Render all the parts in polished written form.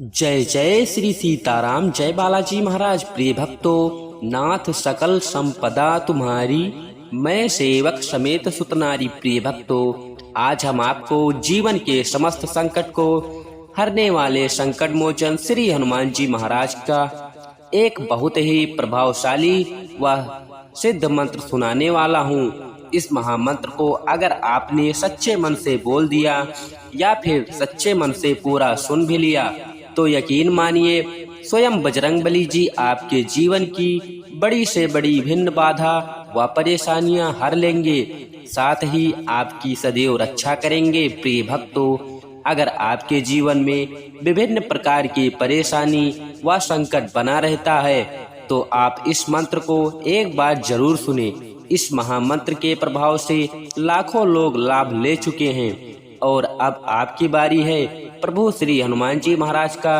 जय जय श्री सीताराम। जय बालाजी महाराज। प्रिय भक्तों, नाथ सकल संपदा तुम्हारी, मैं सेवक समेत सुतनारी। प्रिय भक्तों, आज हम आपको जीवन के समस्त संकट को हरने वाले संकट मोचन श्री हनुमान जी महाराज का एक बहुत ही प्रभावशाली व सिद्ध मंत्र सुनाने वाला हूँ। इस महामंत्र को अगर आपने सच्चे मन से बोल दिया या फिर सच्चे मन से पूरा सुन भी लिया तो यकीन मानिए स्वयं बजरंगबली जी आपके जीवन की बड़ी से बड़ी भिन्न बाधा व परेशानियां हर लेंगे, साथ ही आपकी सदैव रक्षा करेंगे। प्रिय भक्तों, अगर आपके जीवन में विभिन्न प्रकार की परेशानी व संकट बना रहता है तो आप इस मंत्र को एक बार जरूर सुने। इस महामंत्र के प्रभाव से लाखों लोग लाभ ले चुके हैं और अब आपकी बारी है। प्रभु श्री हनुमान जी महाराज का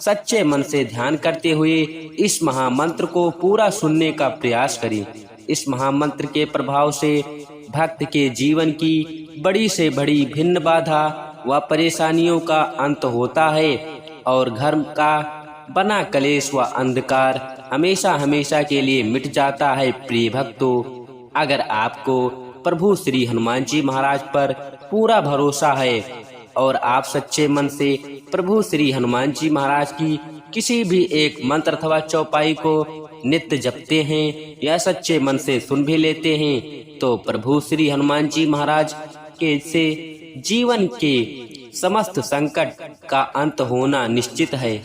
सच्चे मन से ध्यान करते हुए इस महामंत्र को पूरा सुनने का प्रयास करें। इस महामंत्र के प्रभाव से भक्त के जीवन की बड़ी से बड़ी भिन्न बाधा व परेशानियों का अंत होता है और घर का बना कलेश व अंधकार हमेशा हमेशा के लिए मिट जाता है। प्रिय भक्तों, अगर आपको प्रभु श्री हनुमान जी महाराज पर पूरा भरोसा है और आप सच्चे मन से प्रभु श्री हनुमान जी महाराज की किसी भी एक मंत्र अथवा चौपाई को नित्य जपते हैं या सच्चे मन से सुन भी लेते हैं तो प्रभु श्री हनुमान जी महाराज के से जीवन के समस्त संकट का अंत होना निश्चित है।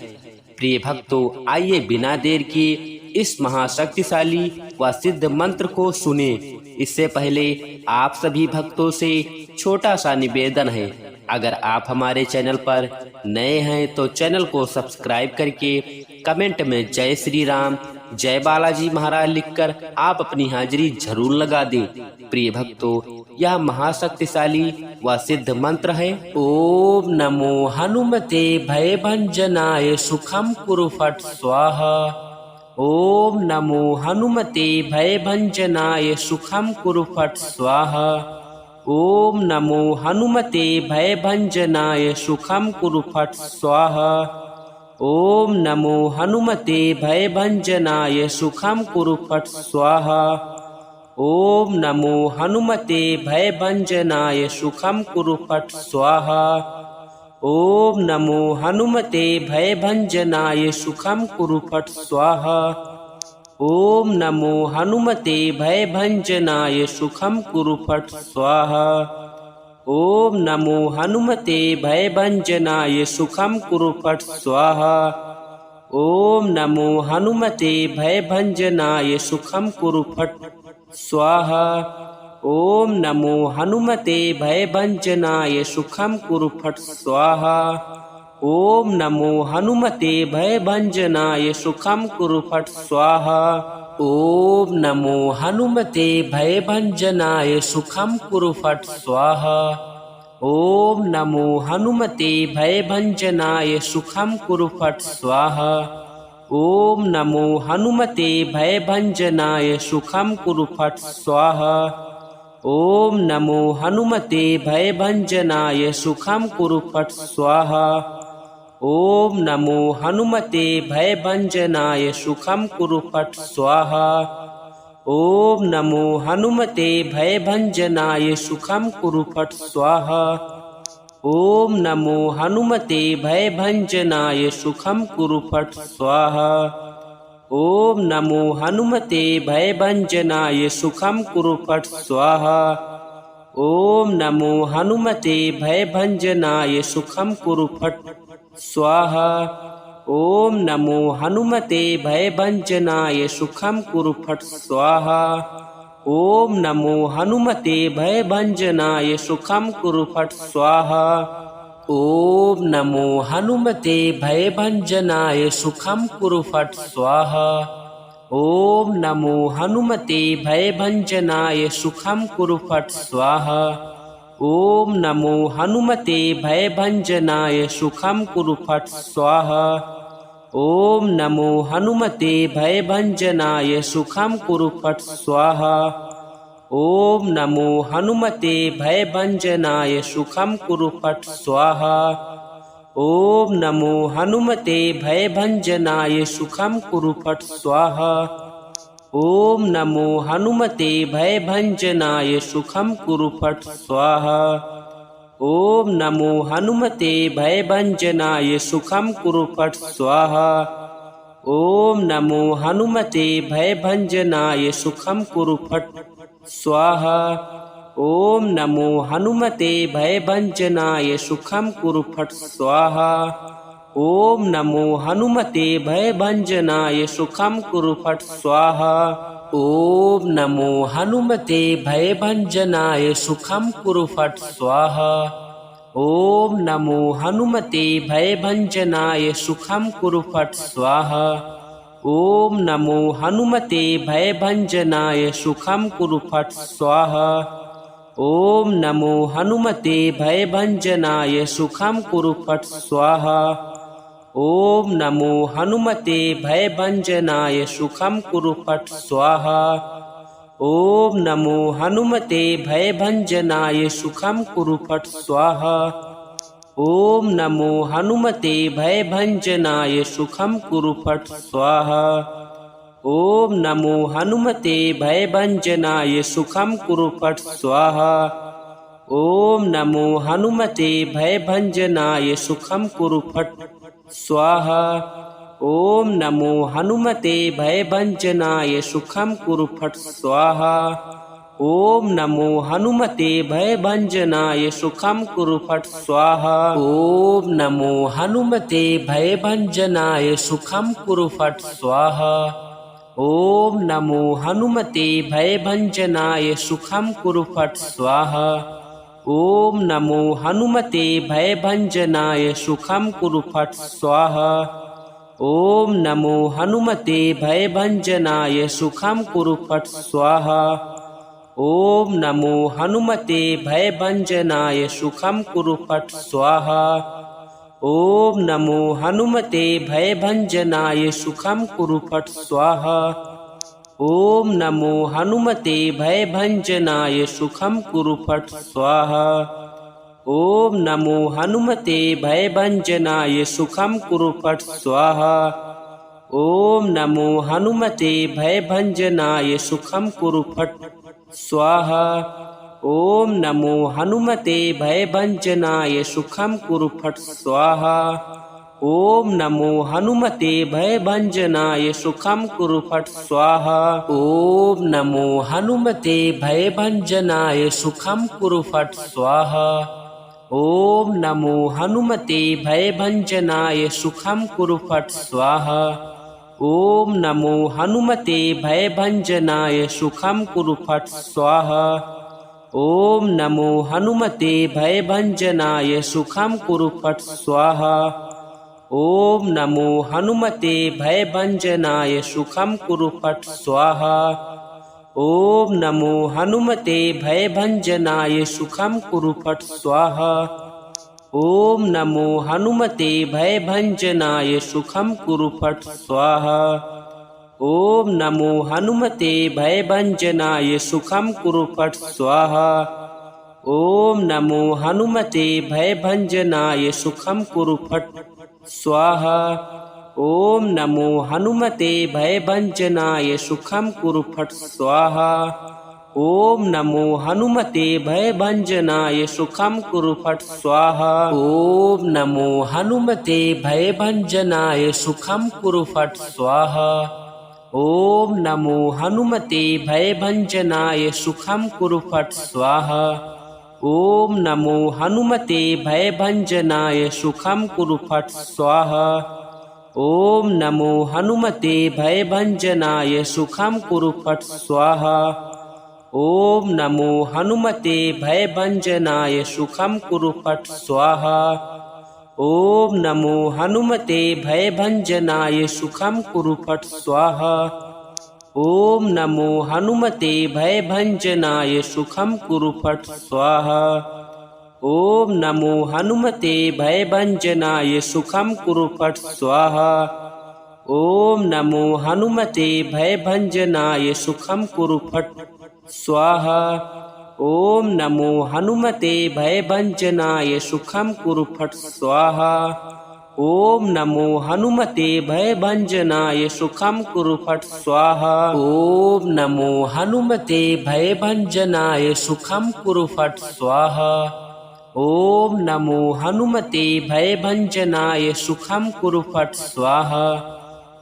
प्रिय भक्तों, आइए बिना देर किए इस महाशक्तिशाली व सिद्ध मंत्र को सुने। इससे पहले आप सभी भक्तों से छोटा सा निवेदन है, अगर आप हमारे चैनल पर नए हैं तो चैनल को सब्सक्राइब करके कमेंट में जय श्री राम, जय बालाजी महाराज लिखकर आप अपनी हाजिरी जरूर लगा दें। प्रिय भक्तों, यह महाशक्तिशाली व सिद्ध मंत्र है। ओम नमो हनुमते भयभंजनाय सुखम कुरु फट स्वाहा। ओम नमो हनुमते भयभंजनाय सुखम कुरु फट स्वाहा। ओम नमो हनुमते भयभंजनाय सुखम कुरु फट स्वाहा। ओम नमो हनुमते भयभंजनाय सुखम कुरु फट स्वाहा। ओम नमो हनुमते भयभंजनाय सुखम कुरु फट स्वाहा। ओम नमो हनुमते भयभंजनाय सुखम कुरु फट स्वाहा। ओम नमो हनुमते भयभंजनाय सुखम कुरु फट स्वाहा। ओम नमो हनुमते भयभंजनाय सुखम कुरु फट स्वाहा। ओम नमो हनुमते भयभंजनाय सुखम कुरु फट स्वाहा। ओम नमो हनुमते भयभंजनाय सुखम कुरु फट स्वाहा। ओम नमो हनुमते भयभंजनाय सुखम कुरु फट स्वाहा। ओम नमो हनुमते भयभंजनाय सुखम कुरु फट स्वाहा। ओम नमो हनुमते भयभंजनाय सुखम कुरु फट स्वाहा। ओम नमो हनुमते भयभंजनाय सुखम कुरु फट स्वाहा। ओम नमो हनुमते भयभंजनाय सुखम कुरु फट स्वाहा। ओम नमो हनुमते भयभंजनाय सुखम कुरु फट स्वाहा। ओम नमो हनुमते भयभंजनाय सुखम कुरु फट स्वाहा। ओम नमो हनुमते भयभंजनाय सुखम कुरु फट स्वाहा। ओम नमो हनुमते भयभंजनाय सुखम कुरु फट स्वाहा। ओम नमो हनुमते भयभंजनाय सुखम कुरु फट स्वाहा। ओम नमो हनुमते भयभंजनाय सुखम कुरु फट स्वाहा। ओम नमो हनुमते भयभंजनाय सुखम कुरु फट स्वाहा। ओम नमो हनुमते भयभंजनाय सुखम कुरु फट स्वाहा। ओम नमो हनुमते भयभंजनाय सुखम कुरु फट स्वाहा। ओम नमो हनुमते भयभंजनाय सुखम कुरु फट स्वाहा। ओम नमो हनुमते भयभंजनाय सुखम कुरु फट स्वाहा। ओम नमो हनुमते भयभंजनाय सुखम कुरु फट स्वाहा। ॐ नमो हनुमते भयभञ्जनाय सुखं कुरु फट् स्वाहा। ॐ नमो हनुमते भयभञ्जनाय सुखं कुरु फट् स्वाहा। ॐ नमो हनुमते भयभञ्जनाय सुखं कुरु फट् स्वाहा। ॐ नमो हनुमते भयभञ्जनाय सुखं कुरु फट् स्वाहा। ॐ नमो हनुमते भयभञ्जनाय सुखं कुरु फट् स्वाहा। ॐ नमो हनुमते भयभञ्जनाय सुखं कुरु फट् स्वाहा। ॐ नमो हनुमते भयभञ्जनाय सुखं कुरु फट् स्वाहा। ॐ नमो हनुमते भयभञ्जनाय सुखं कुरु फट् स्वाहा। ॐ नमो हनुमते भयभञ्जनाय सुखं कुरु फट् स्वाहा। ॐ नमो हनुमते भयभञ्जनाय सुखं कुरु फट् स्वाहा। ॐ नमो हनुमते भयभञ्जनाय सुखं कुरु फट् स्वाहा। ॐ नमो हनुमते भयभञ्जनाय सुखं कुरु फट् स्वाहा। ॐ नमो हनुमते भयभञ्जनाय सुखं कुरु फट् स्वाहा। ॐ नमो हनुमते भयभञ्जनाय सुखं कुरु फट् स्वाहा। ॐ नमो हनुमते भयभञ्जनाय सुखं कुरु फट् स्वाहा। ॐ नमो हनुमते भयभञ्जनाय सुखं कुरु फट् स्वाहा। ॐ नमो हनुमते भयभञ्जनाय सुखं कुरु फट् स्वाहा। ॐ नमो हनुमते भयभञ्जनाय सुखं कुरु फट् स्वाहा। ॐ नमो हनुमते भयभञ्जनाय सुखं कुरु फट् स्वाहा। ॐ नमो हनुमते भयभञ्जनाय सुखं कुरु फट् स्वाहा। ॐ नमो हनुमते भयभञ्जनाय सुखं कुरु फट् स्वाहा। ॐ नमो हनुमते भयभञ्जनाय सुखं कुरु फट् स्वाहा। ॐ नमो हनुमते भयभञ्जनाय सुखं कुरु फट् स्वाहा। ॐ नमो हनुमते भयभञ्जनाय सुखं कुरु फट् स्वाहा। ॐ नमो हनुमते भयभञ्जनाय सुखं कुरु फट् स्वाहा। ॐ नमो हनुमते भयभञ्जनाय सुखं कुरु फट् स्वाहा। ॐ नमो हनुमते भयभञ्जनाय सुखं कुरु फट् स्वाहा। ॐ नमो हनुमते भयभञ्जनाय सुखं कुरु फट् स्वाहा। ॐ नमो हनुमते भयभञ्जनाय सुखं कुरु फट् स्वाहा। ॐ नमो हनुमते भयभञ्जनाय सुखं कुरु फट् स्वाहा। ॐ नमो हनुमते भयभञ्जनाय सुखं कुरु फट् स्वाहा। ॐ नमो हनुमते भयभञ्जनाय सुखं कुरु फट् स्वाहा। ॐ नमो हनुमते भयभञ्जनाय सुखं कुरु फट् स्वाहा। ॐ नमो हनुमते भयभञ्जनाय सुखं कुरु फट् स्वाहा। ॐ नमो हनुमते भयभञ्जनाय सुखं कुरु फट् स्वाहा। ॐ नमो हनुमते भयभञ्जनाय सुखं कुरु फट् स्वाहा। ॐ नमो हनुमते भयभञ्जनाय सुखं कुरु फट् स्वाहा। ॐ नमो हनुमते भयभञ्जनाय सुखं कुरु फट् स्वाहा। ॐ नमो हनुमते भयभञ्जनाय सुखं कुरु फट् स्वाहा। ॐ नमो हनुमते भयभञ्जनाय सुखं कुरु फट् स्वाहा। ॐ नमो हनुमते भयभञ्जनाय सुखं कुरु फट् स्वाहा। ॐ नमो हनुमते भयभञ्जनाय सुखं कुरु फट् स्वाहा। ॐ नमो हनुमते भयभञ्जनाय सुखं कुरु फट् स्वाहा। ॐ नमो हनुमते भयभञ्जनाय सुखं कुरु फट् स्वाहा। ॐ नमो हनुमते भयभञ्जनाय सुखं कुरु फट् स्वाहा। ॐ नमो हनुमते भयभञ्जनाय सुखं कुरु फट् स्वाहा। ॐ नमो हनुमते भयभञ्जनाय सुखं कुरु फट् स्वाहा। ॐ नमो हनुमते भयभञ्जनाय सुखं कुरु फट् स्वाहा। ॐ नमो हनुमते भयभञ्जनाय सुखं कुरु फट् स्वाहा। ॐ नमो हनुमते भयभञ्जनाय सुखं कुरु फट् स्वाहा। ॐ नमो हनुमते भयभञ्जनाय सुखं कुरु फट् स्वाहा। ॐ नमो हनुमते भयभञ्जनाय सुखं कुरु फट् स्वाहा।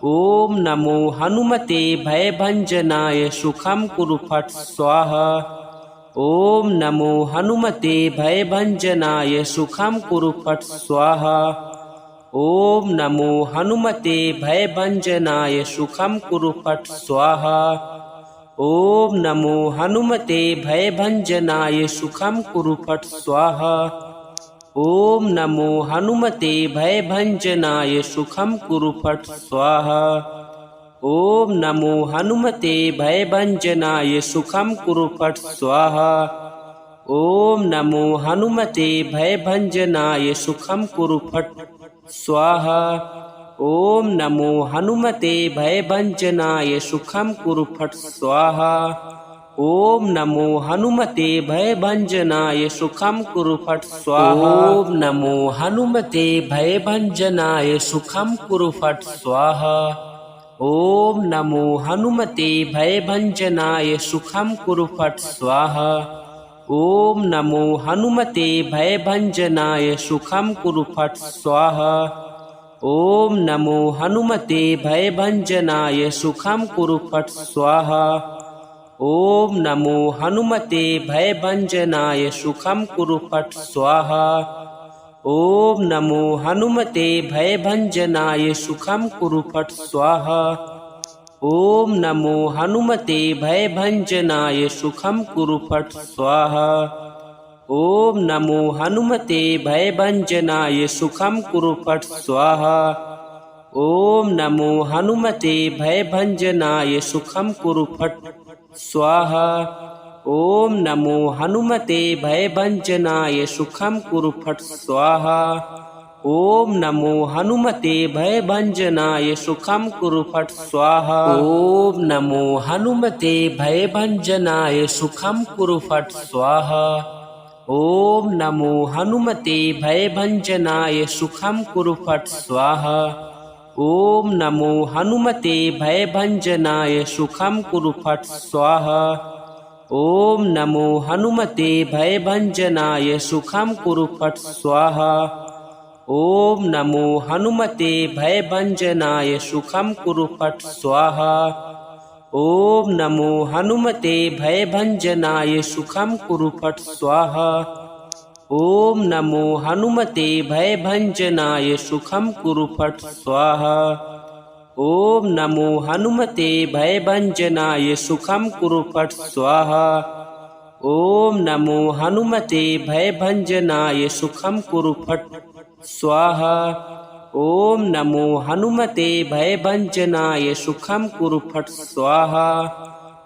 ॐ नमो हनुमते भयभञ्जनाय सुखं कुरु फट् स्वाहा। ॐ नमो हनुमते भयभञ्जनाय सुखं कुरु फट् स्वाहा। ॐ नमो हनुमते भयभञ्जनाय सुखं कुरु फट् स्वाहा। ॐ नमो हनुमते भयभञ्जनाय सुखं कुरु फट् स्वाहा। ॐ नमो हनुमते भयभञ्जनाय सुखं कुरु फट् स्वाहा। ॐ नमो हनुमते भयभञ्जनाय सुखं कुरु फट् स्वाहा। ॐ नमो हनुमते भयभञ्जनाय सुखं कुरु फट् स्वाहा। ॐ नमो हनुमते भयभञ्जनाय सुखं कुरु फट् स्वाहा। ॐ नमो हनुमते भयभञ्जनाय सुखं कुरु फट् स्वाहा। ॐ नमो हनुमते भयभञ्जनाय सुखं कुरु फट् स्वाहा। ॐ नमो हनुमते भयभञ्जनाय सुखं कुरु फट् स्वाहा। ॐ नमो हनुमते भयभञ्जनाय सुखं कुरु फट् स्वाहा। ॐ नमो हनुमते भयभञ्जनाय सुखं कुरु फट् स्वाहा। ॐ नमो हनुमते भयभञ्जनाय सुखं कुरु फट् स्वाहा। ॐ नमो हनुमते भयभञ्जनाय सुखं कुरु फट् स्वाहा। ॐ नमो हनुमते भयभञ्जनाय सुखं कुरु फट् स्वाहा। ॐ नमो हनुमते भयभञ्जनाय सुखं कुरु फट् स्वाहा। ॐ नमो हनुमते भयभञ्जनाय सुखं कुरु फट् स्वाहा। ॐ नमो हनुमते भयभञ्जनाय सुखं कुरु फट् स्वाहा। ॐ नमो हनुमते भयभञ्जनाय सुखं कुरु फट् स्वाहा। ॐ नमो हनुमते भयभञ्जनाय सुखं कुरु फट् स्वाहा। ॐ नमो हनुमते भयभञ्जनाय सुखं कुरु फट् स्वाहा। ॐ नमो हनुमते भयभञ्जनाय सुखं कुरु फट् स्वाहा। ॐ नमो हनुमते भयभञ्जनाय सुखं कुरु फट् स्वाहा। ॐ नमो हनुमते भयभञ्जनाय सुखं कुरु फट् स्वाहा। ॐ नमो हनुमते भयभञ्जनाय सुखं कुरु फट् स्वाहा। ॐ नमो हनुमते भयभञ्जनाय सुखं कुरु फट् स्वाहा। ॐ नमो हनुमते भयभञ्जनाय सुखं कुरु फट् स्वाहा। ॐ नमो हनुमते भयभञ्जनाय सुखं कुरु फट् स्वाहा। ॐ नमो हनुमते भयभञ्जनाय सुखं कुरु फट् स्वाहा।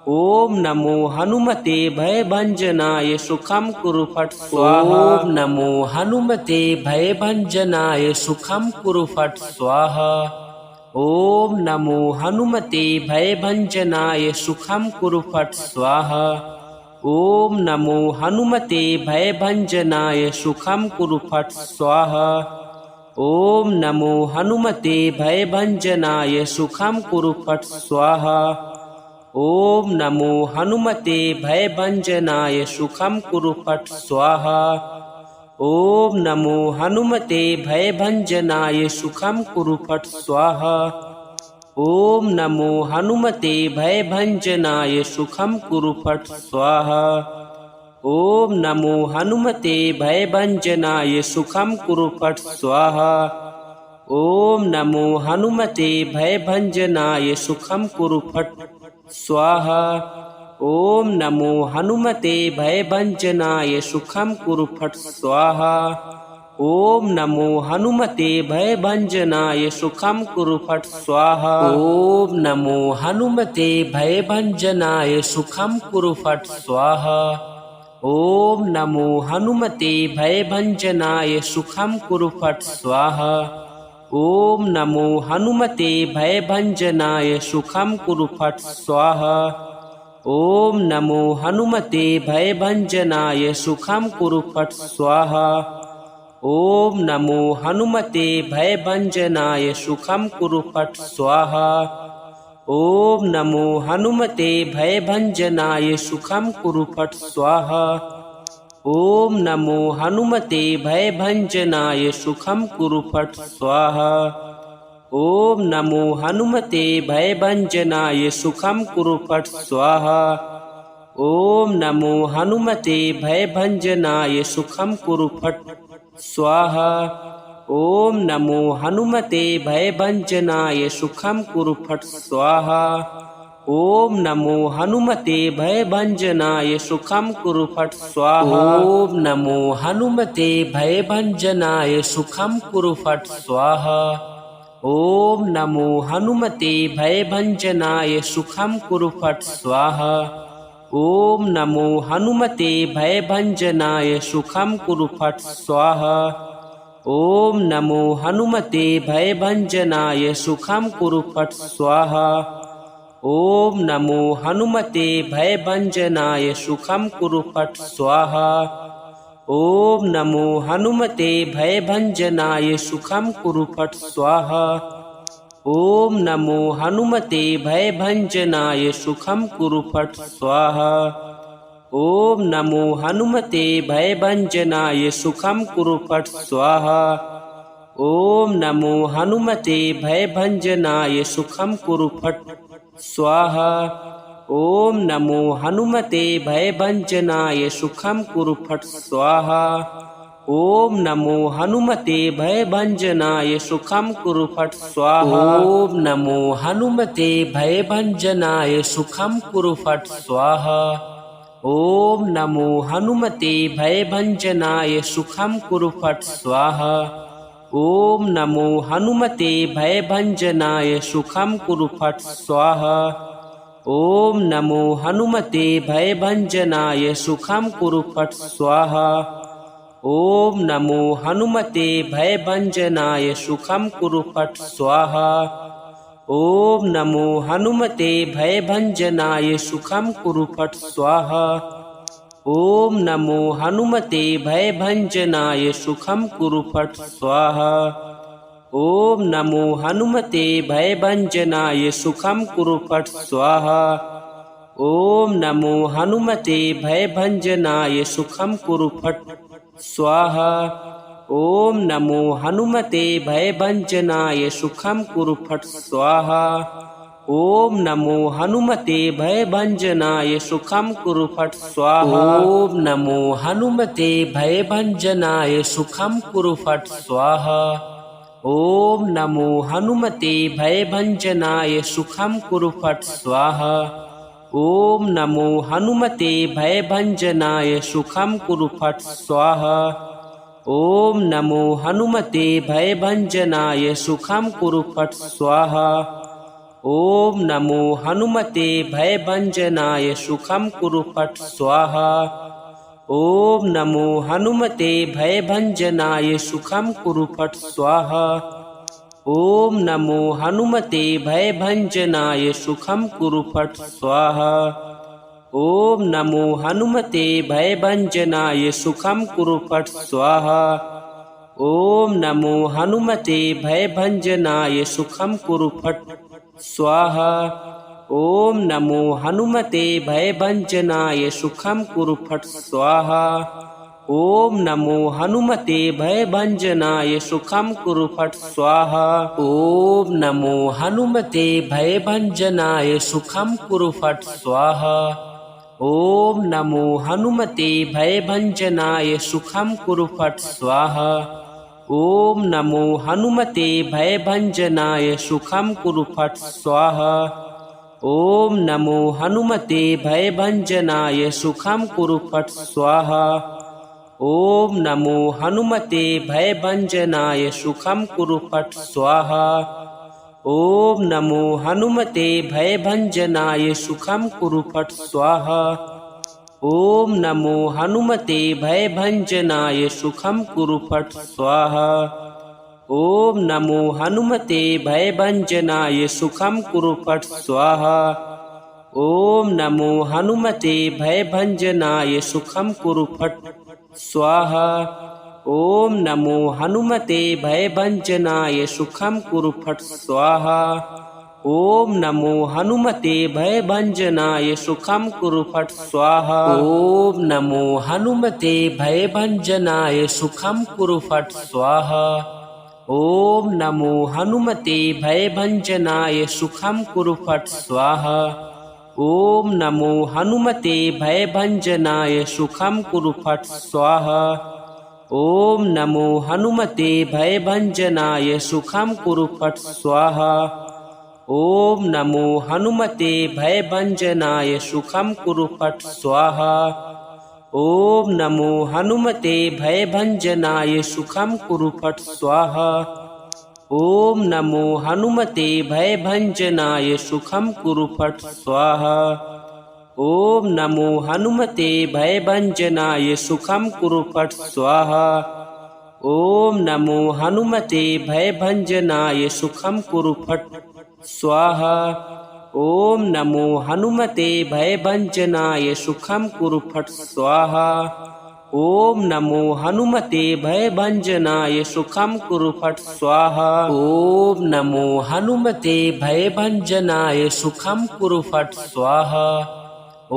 ॐ नमो हनुमते भयभञ्जनाय सुखं कुरु फट् स्वाहा। ॐ नमो हनुमते भयभञ्जनाय सुखं कुरु फट् स्वाहा। ॐ नमो हनुमते भयभञ्जनाय सुखं कुरु फट् स्वाहा। ॐ नमो हनुमते भयभञ्जनाय सुखं कुरु फट् स्वाहा। ॐ नमो हनुमते भयभञ्जनाय सुखं कुरु फट् स्वाहा। ॐ नमो हनुमते भयभञ्जनाय सुखं कुरु फट् स्वाहा। ॐ नमो हनुमते भयभञ्जनाय सुखं कुरु फट् स्वाहा। ॐ नमो हनुमते भयभञ्जनाय सुखं कुरु फट् स्वाहा। ॐ नमो हनुमते भयभञ्जनाय सुखं कुरु फट् स्वाहा। ॐ नमो हनुमते भयभञ्जनाय सुखं कुरु फट् स्वाहा। ॐ नमो हनुमते भयभञ्जनाय सुखं कुरु फट् स्वाहा। ॐ नमो हनुमते भयभञ्जनाय सुखं कुरु फट् स्वाहा। ॐ नमो हनुमते भयभञ्जनाय सुखं कुरु फट् स्वाहा। ॐ नमो हनुमते भयभञ्जनाय सुखं कुरु फट् स्वाहा। ॐ नमो हनुमते भयभञ्जनाय सुखं कुरु फट् स्वाहा। ॐ नमो हनुमते भयभञ्जनाय सुखं कुरु फट् स्वाहा। ॐ नमो हनुमते भयभञ्जनाय सुखं कुरु फट् स्वाहा। ॐ नमो हनुमते भयभञ्जनाय सुखं कुरु फट् स्वाहा। ॐ नमो हनुमते भयभञ्जनाय सुखं कुरु फट् स्वाहा। ॐ नमो हनुमते भयभञ्जनाय सुखं कुरु फट् स्वाहा। ॐ नमो हनुमते भयभञ्जनाय सुखं कुरु फट् स्वाहा। ॐ नमो हनुमते भयभञ्जनाय सुखं कुरु फट् स्वाहा। ॐ नमो हनुमते भयभञ्जनाय सुखं कुरु फट् स्वाहा। ॐ नमो हनुमते भयभञ्जनाय सुखं कुरु फट् स्वाहा। ॐ नमो हनुमते भयभञ्जनाय सुखं कुरु फट् स्वाहा। ॐ नमो हनुमते भयभञ्जनाय सुखं कुरु फट् स्वाहा। ॐ नमो हनुमते भयभञ्जनाय सुखं कुरु फट् स्वाहा। ॐ नमो हनुमते भयभञ्जनाय सुखं कुरु फट् स्वाहा। ॐ नमो हनुमते भयभञ्जनाय सुखं कुरु फट् स्वाहा। ॐ नमो हनुमते भयभञ्जनाय सुखं कुरु फट् स्वाहा। ॐ नमो हनुमते भयभञ्जनाय सुखं कुरु फट् स्वाहा। ॐ नमो हनुमते भयभञ्जनाय सुखं कुरु फट् स्वाहा। ॐ नमो हनुमते भयभञ्जनाय सुखं कुरु फट् स्वाहा। ॐ नमो हनुमते भयभञ्जनाय सुखं कुरु फट् स्वाहा। ॐ नमो हनुमते भयभञ्जनाय सुखं कुरु फट् स्वाहा। ॐ नमो हनुमते भयभञ्जनाय सुखं कुरु फट् स्वाहा। ॐ नमो हनुमते भयभञ्जनाय सुखं कुरु फट् स्वाहा। ॐ नमो हनुमते भयभञ्जनाय सुखं कुरु फट् स्वाहा। ॐ नमो हनुमते भयभञ्जनाय सुखं कुरु फट् स्वाहा। ॐ नमो हनुमते भयभञ्जनाय सुखं कुरु फट् स्वाहा। ॐ नमो हनुमते भयभञ्जनाय सुखं कुरु फट् स्वाहा। ॐ नमो हनुमते भयभञ्जनाय सुखं कुरु फट् स्वाहा। ॐ नमो हनुमते भयभञ्जनाय सुखं कुरु फट् स्वाहा। ॐ नमो हनुमते भयभञ्जनाय सुखं कुरु फट् स्वाहा। ॐ नमो हनुमते भयभञ्जनाय सुखं कुरु फट् स्वाहा। ॐ नमो हनुमते भयभञ्जनाय सुखं कुरु फट् स्वाहा। ॐ नमो हनुमते भयभञ्जनाय सुखं कुरु फट् स्वाहा। ॐ नमो हनुमते भयभञ्जनाय सुखं कुरु फट् स्वाहा। ॐ नमो हनुमते भयभञ्जनाय सुखं कुरु फट् स्वाहा। ॐ नमो हनुमते भयभञ्जनाय सुखं कुरु फट् स्वाहा। ॐ नमो हनुमते भयभञ्जनाय सुखं कुरु फट् स्वाहा। ॐ नमो हनुमते भयभञ्जनाय सुखं कुरु फट् स्वाहा। ॐ नमो हनुमते भयभञ्जनाय सुखं कुरु फट् स्वाहा। ॐ नमो हनुमते भयभञ्जनाय सुखं कुरु फट् स्वाहा। ॐ नमो हनुमते भयभञ्जनाय सुखं कुरु फट् स्वाहा। ॐ नमो हनुमते भयभञ्जनाय सुखं कुरु फट् स्वाहा। ॐ नमो हनुमते भयभञ्जनाय सुखं कुरु फट् स्वाहा। ॐ नमो हनुमते भयभञ्जनाय सुखं कुरु फट् स्वाहा। ॐ नमो हनुमते भयभञ्जनाय सुखं कुरु फट् स्वाहा। ॐ नमो हनुमते भयभञ्जनाय सुखं कुरु फट् स्वाहा। ॐ नमो हनुमते भयभञ्जनाय सुखं कुरु फट् स्वाहा। ॐ नमो हनुमते भयभञ्जनाय सुखं कुरु फट् स्वाहा। ॐ नमो हनुमते भयभञ्जनाय सुखं कुरु फट् स्वाहा। ॐ नमो हनुमते भयभञ्जनाय सुखं कुरु फट् स्वाहा। ॐ नमो हनुमते भयभञ्जनाय सुखं कुरु फट् स्वाहा। ॐ नमो हनुमते भयभञ्जनाय सुखं कुरु फट् स्वाहा। ॐ नमो हनुमते भयभञ्जनाय सुखं कुरु फट् स्वाहा। ॐ नमो हनुमते भयभञ्जनाय सुखं कुरु फट् स्वाहा। ॐ नमो हनुमते भयभञ्जनाय सुखं कुरु फट् स्वाहा। ॐ नमो हनुमते भयभञ्जनाय सुखं कुरु फट् स्वाहा। ॐ नमो हनुमते भयभञ्जनाय सुखं कुरु फट् स्वाहा। ॐ नमो हनुमते भयभञ्जनाय सुखं कुरु फट् स्वाहा। ॐ नमो हनुमते भयभञ्जनाय सुखं कुरु फट् स्वाहा। ॐ नमो हनुमते भयभञ्जनाय सुखं कुरु फट् स्वाहा। ॐ नमो हनुमते भयभञ्जनाय सुखं कुरु फट् स्वाहा। ॐ नमो हनुमते भयभञ्जनाय सुखं कुरु फट् स्वाहा। ॐ नमो हनुमते भयभञ्जनाय सुखं कुरु फट् स्वाहा। ॐ नमो हनुमते भयभञ्जनाय सुखं कुरु फट् स्वाहा। ॐ नमो हनुमते भयभञ्जनाय सुखं कुरु फट् स्वाहा।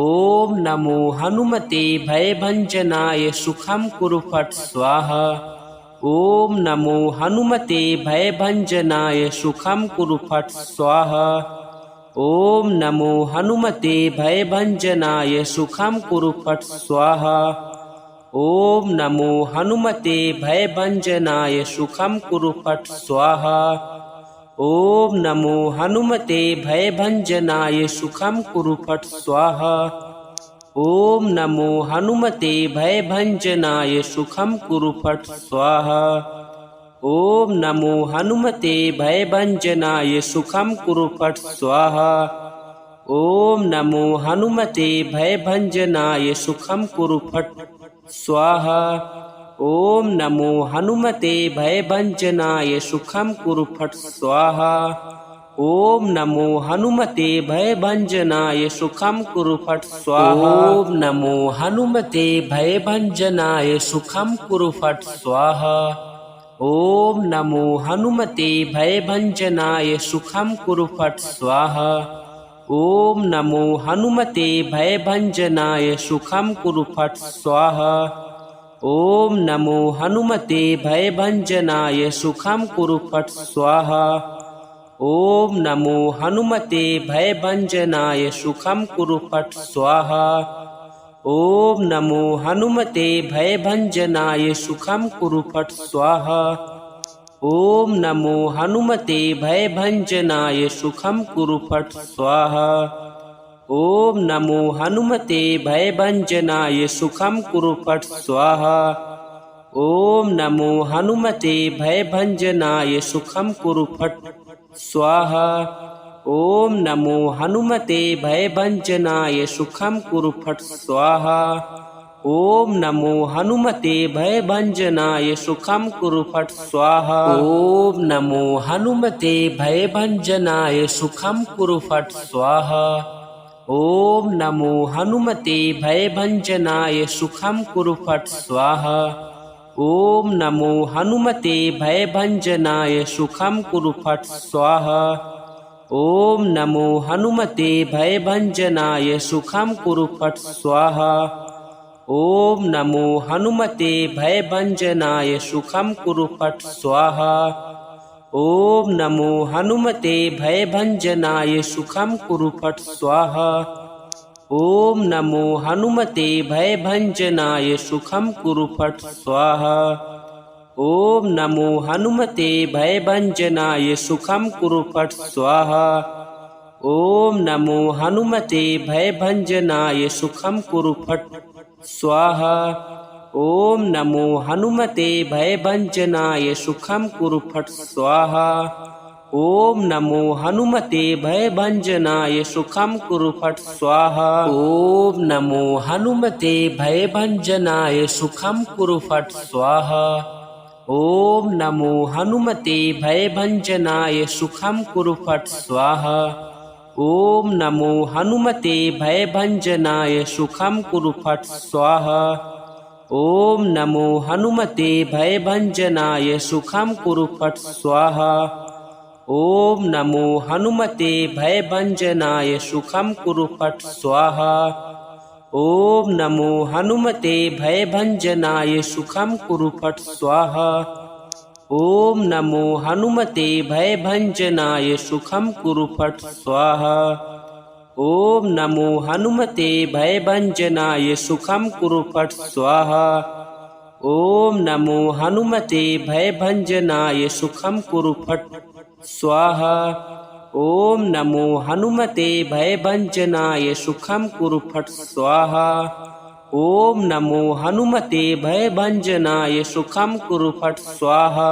ॐ नमो हनुमते भयभञ्जनाय सुखं कुरु फट् स्वाहा। ॐ नमो हनुमते भयभञ्जनाय सुखं कुरु फट् स्वाहा। ॐ नमो हनुमते भयभञ्जनाय सुखं कुरु फट् स्वाहा। ॐ नमो हनुमते भयभञ्जनाय सुखं कुरु फट् स्वाहा। ॐ नमो हनुमते भयभञ्जनाय सुखं कुरु फट् स्वाहा। ॐ नमो हनुमते भयभञ्जनाय सुखं कुरु फट् स्वाहा। ॐ नमो हनुमते भयभञ्जनाय सुखं कुरु फट् स्वाहा। ॐ नमो हनुमते भयभञ्जनाय सुखं कुरु फट् स्वाहा। ॐ नमो हनुमते भयभञ्जनाय सुखं कुरु फट् स्वाहा। ॐ नमो हनुमते भयभञ्जनाय सुखं कुरु फट् स्वाहा। ॐ नमो हनुमते भयभञ्जनाय सुखं कुरु फट् स्वाहा। ॐ नमो हनुमते भयभञ्जनाय सुखं कुरु फट् स्वाहा। ॐ नमो हनुमते भयभञ्जनाय सुखं कुरु फट् स्वाहा। ॐ नमो हनुमते भयभञ्जनाय सुखं कुरु फट् स्वाहा। ॐ नमो हनुमते भयभञ्जनाय सुखं कुरु फट् स्वाहा। ॐ नमो हनुमते भयभञ्जनाय सुखं कुरु फट् स्वाहा। ॐ नमो हनुमते भयभञ्जनाय सुखं कुरु फट् स्वाहा। ॐ नमो हनुमते भयभञ्जनाय सुखं कुरु फट् स्वाहा। ॐ नमो हनुमते भयभञ्जनाय सुखं कुरु फट् स्वाहा। ॐ नमो हनुमते भयभञ्जनाय सुखं कुरु फट् स्वाहा। ॐ नमो हनुमते भयभञ्जनाय सुखं कुरु फट् स्वाहा। ॐ नमो हनुमते भयभञ्जनाय सुखं कुरु फट् स्वाहा। ॐ नमो हनुमते भयभञ्जनाय सुखं कुरु फट् स्वाहा। ॐ नमो हनुमते भयभञ्जनाय सुखं कुरु फट् स्वाहा। ॐ नमो हनुमते भयभञ्जनाय सुखं कुरु फट् स्वाहा। ॐ नमो हनुमते भयभञ्जनाय सुखं कुरु फट् स्वाहा। ॐ नमो हनुमते भयभञ्जनाय सुखं कुरु फट् स्वाहा। ॐ नमो हनुमते भयभञ्जनाय सुखं कुरु फट् स्वाहा। ॐ नमो हनुमते भयभञ्जनाय सुखं कुरु फट् स्वाहा। ॐ नमो हनुमते भयभञ्जनाय सुखं कुरु फट् स्वाहा। ॐ नमो हनुमते भयभञ्जनाय सुखं कुरु फट् स्वाहा। ॐ नमो हनुमते भयभञ्जनाय सुखं कुरु फट् स्वाहा। ॐ नमो हनुमते भयभञ्जनाय सुखं कुरु फट् स्वाहा। ॐ नमो हनुमते भयभञ्जनाय सुखं कुरु फट् स्वाहा। ॐ नमो हनुमते भयभञ्जनाय सुखं कुरु फट् स्वाहा। ॐ नमो हनुमते भयभञ्जनाय सुखं कुरु फट् स्वाहा। ॐ नमो हनुमते भयभञ्जनाय सुखं कुरु फट् स्वाहा। ॐ नमो हनुमते भयभञ्जनाय सुखं कुरु फट् स्वाहा। ॐ नमो हनुमते भयभञ्जनाय सुखं कुरु फट् स्वाहा। ॐ नमो हनुमते भयभञ्जनाय सुखं कुरु फट् स्वाहा। ॐ नमो हनुमते भयभञ्जनाय सुखं कुरु फट् स्वाहा। ॐ नमो हनुमते भयभञ्जनाय सुखं कुरु फट् स्वाहा। ॐ नमो हनुमते भयभञ्जनाय सुखं कुरु फट् स्वाहा।